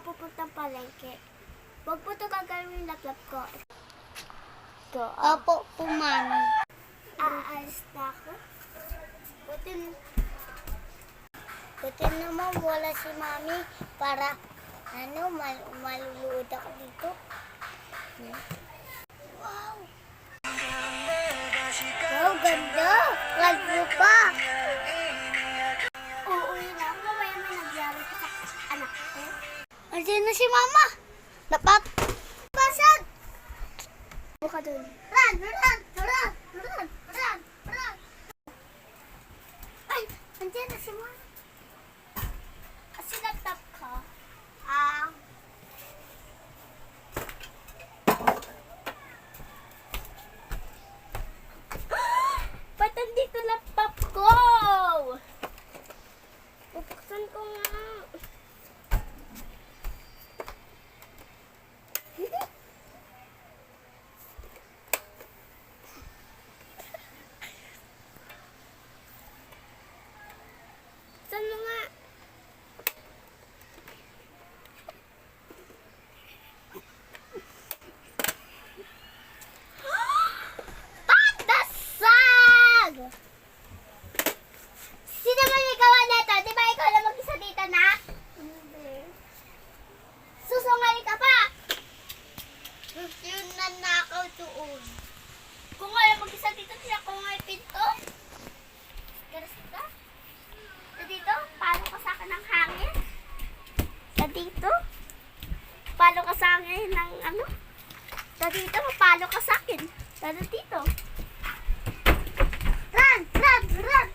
pupuntang palengke. Huwag po ito gagawin yung laplap ko. Ito, Opo po, mami. aalis na ako. Buti naman wala si mami para maluluod ako dito. Wow! Wow, ganda! Like mo pa! Uuwi na ako. Mamaya may nagyari sa anak ko. Andiyan na si mama! Dapat! Basag! Buka dun. Run! Run! Run! Run! Run! Run! Ay! Andiyan na si mama. Sinatap ka. Ba't nandito laptop ko? Buksan ko nga. Buksan mo nga. Dasag! Sino man may gawa nito? Di ba ikaw lang mag-isa dito na? Hindi. Susungali ka pa! Yung nanakaw doon. Kung ayaw mag-isa dito, siya kung ay pinto. Garas ka? Sa dito, palo ka sa akin ng hangin. Sa dito, palo ka sa akin ng ano. Sa dito, palo ka sa akin. Sa dito. Run! Run! Run!